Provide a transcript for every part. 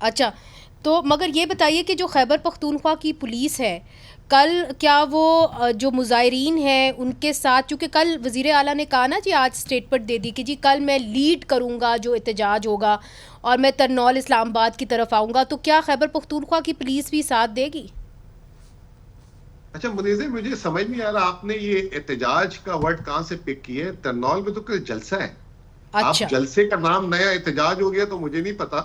अच्छा, तो मगर ये बताइए कि जो खैबर पख्तूनख्वा की पुलिस है, कल क्या वो जो मुज़ाहिरीन हैं उनके साथ, चूँकि कल वज़ीर आला ने कहा ना जी, आज स्टेटमेंट दे दी कि जी कल मैं लीड करूँगा जो एहतजाज होगा और मैं तरनौल इस्लामाबाद की तरफ आऊँगा, तो क्या खैबर पख्तूनख्वा की पुलिस भी साथ देगी? अच्छा मुनीज़े, मुझे समझ नहीं आ रहा आपने ये एहतजाज का वर्ड कहां से पिक किया है। तरनौल में तो कल जलसा है। आप अच्छा, जलसे का नाम नया एहतजाज हो गया तो मुझे नहीं पता।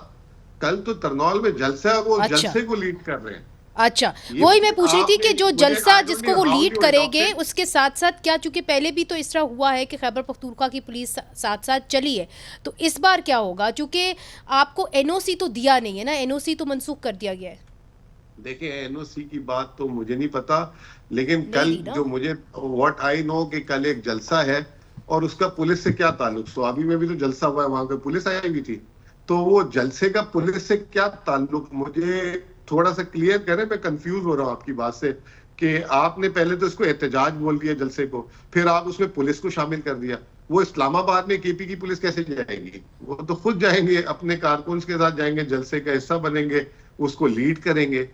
कल तो तरनौल में जलसा है, वो अच्छा। जलसे को लीड कर रहे हैं। अच्छा, ये वही मैं पूछ रही थी आपने कि जो मुझे जलसा आई डोंट जिसको नो वो हाउ लीड यू करेंगे, अडॉप्टेड। उसके साथ-साथ क्या, चूँकि पहले भी तो इस तरह हुआ है कि खैबर पख्तूनख्वा की पुलिस साथ-साथ चली है, तो इस बार क्या होगा? चूँकि आपको एनओसी तो दिया नहीं है ना, एनओसी तो मनसूख कर दिया गया है। देखिए एनओसी की बात तो मुझे नहीं पता, लेकिन नहीं कल दी ना? जो मुझे व्हाट आई नो कि कल एक जलसा है और उसका पुलिस से क्या ताल्लुक। स्वाबी में भी तो जलसा हुआ है, वहां पे पुलिस आई हुई थी। तो वो जलसे का पुलिस से क्या ताल्लुक, मुझे थोड़ा सा क्लियर करें। मैं कंफ्यूज हो रहा हूँ आपकी बात से कि आपने पहले तो इसको एहतजाज बोल दिया जलसे को, फिर आप उसमें पुलिस को शामिल कर दिया। वो इस्लामाबाद में केपी की पुलिस कैसे जाएगी? वो तो खुद जाएंगे, अपने कारकुन के साथ जाएंगे, जलसे का हिस्सा बनेंगे, उसको लीड करेंगे।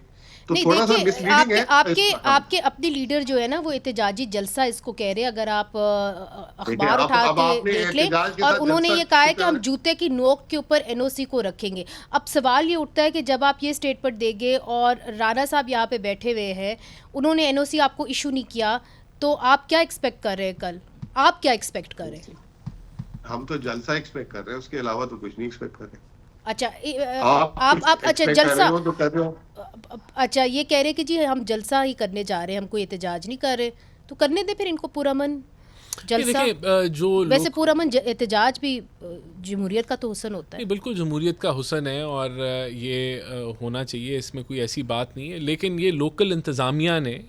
तो नहीं थोड़ा सा देखिए, मिसलीडिंग आपके है आपके हाँ। आपके अपने लीडर जो है ना, वो एहतजाजी जलसा इसको कह रहे हैं। अगर आप देखिए अखबार उठा अब के आपने देख लें, एहतजाज के और साथ उन्होंने जलसा ये कहा है क्यों कि कह हम रहे हैं? जूते की नोक के ऊपर एनओसी को रखेंगे। अब सवाल ये उठता है कि जब आप ये स्टेटमेंट देंगे और राणा साहब यहाँ पे बैठे हुए हैं, उन्होंने एनओसी आपको इशू नहीं किया, तो आप क्या एक्सपेक्ट कर रहे हैं कल? आप क्या एक्सपेक्ट कर रहे हैं? हम तो जलसा एक्सपेक्ट कर रहे हैं, उसके अलावा तो कुछ नहीं एक्सपेक्ट कर रहे। अच्छा, आप आप कुछ अच्छा एक्सपेक्ट कर रहे जलसा, हो तो कर रहे हो। अच्छा ये कह रहे हैं कि जी हम जलसा ही करने जा रहे हैं, हम कोई एहतजाज नहीं कर रहे, तो करने दे फिर इनको पूरा मन नहीं जलसा। देखिए, जो वैसे लोग, पूरा मन एहतजाज भी जमहूरियत का तो हुसन होता है। नहीं बिल्कुल जमहूरियत का हुसन है और ये होना चाहिए, इसमें कोई ऐसी बात नहीं है। लेकिन ये लोकल इंतज़ामिया ने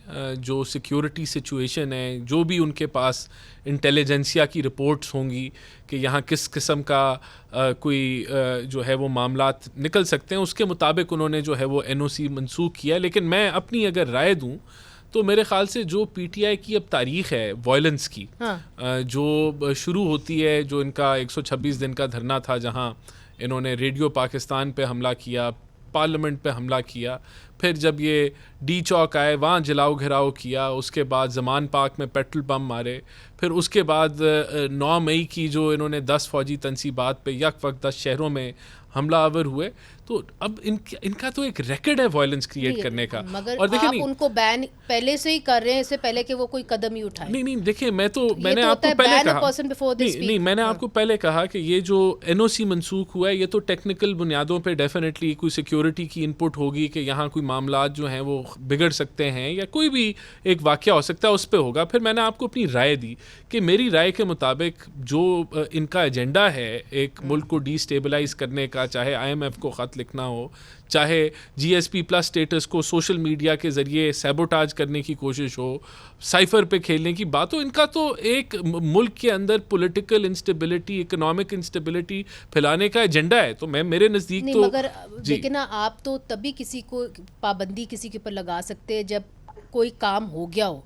जो सिक्योरिटी सिचुएशन है, जो भी उनके पास इंटेलिजेंसिया की रिपोर्ट्स होंगी कि यहाँ किस किस्म का कोई जो है वो मामलात निकल सकते हैं, उसके मुताबिक उन्होंने जो है वो एनओसी मनसूख किया। लेकिन मैं अपनी अगर राय दूँ तो मेरे ख़्याल से जो पीटीआई की अब तारीख़ है वायलेंस की, हाँ। जो शुरू होती है, जो इनका 126 दिन का धरना था जहां इन्होंने रेडियो पाकिस्तान पे हमला किया, पार्लियामेंट पे हमला किया, फिर जब ये डी चौक आए वहाँ जलाओ घिराओ किया, उसके बाद जमान पार्क में पेट्रोल बम मारे, फिर उसके बाद 9 मई की जो इन्होंने 10 फौजी तनसीबात पे यक वक्त 10 शहरों में हमलावर हुए। तो अब इनका तो एक रिकॉर्ड है वायलेंस क्रिएट नहीं, करने का। मगर और देखिए आप नहीं, उनको बैन पहले से ही कर रहे हैं, इससे पहले कि वो कोई कदम ही उठाए। नहीं नहीं देखिए, तो ये मैंने तो होता आपको है पहले बैन अ कहा, पर्सन बिफोर दे नहीं नहीं स्पीक। मैंने हाँ। आपको पहले कहा कि ये जो एनओसी मंसूख हुआ है, ये तो टेक्निकल बुनियादों पे डेफिनेटली कोई सिक्योरिटी की इनपुट होगी कि यहाँ कोई मामलात जो हैं वो बिगड़ सकते हैं या कोई भी एक वाक़या हो सकता है, उस पर होगा। फिर मैंने आपको अपनी राय दी कि मेरी राय के मुताबिक जो इनका एजेंडा है एक मुल्क को डिस्टेबलाइज करने का, चाहे आईएमएफ को ख़त लिखना हो, चाहे जीएसपी प्लस स्टेटस को सोशल मीडिया के ज़रिए सैबोटाज करने की कोशिश हो, साइफर पे खेलने की बात हो, इनका तो एक मुल्क के अंदर पॉलिटिकल इंस्टेबिलिटी, इकोनॉमिक इंस्टेबिलिटी फैलाने का एजेंडा है। तो मैं, मेरे नज़दीक नहीं, तो मगर जी, देखिए ना, आप तो तभी किसी को पाबंदी किसी के ऊपर लगा सकते हैं जब कोई काम हो गया हो।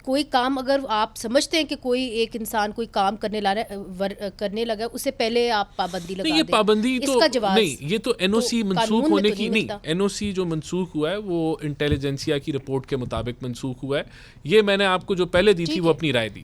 कोई काम अगर आप समझते हैं कि कोई एक इंसान कोई काम करने लगा है, उससे पहले आप पाबंदी नहीं लगा ये दें, पाबंदी तो इसका जवाब नहीं, ये तो एनओसी तो मंसूख कानून में होने तो की नहीं नहीं, मिलता। एनओसी जो मंसूख हुआ है वो इंटेलिजेंसिया की रिपोर्ट के मुताबिक मंसूख हुआ है। ये मैंने आपको जो पहले दी थी ठीक वो है, अपनी राय दी।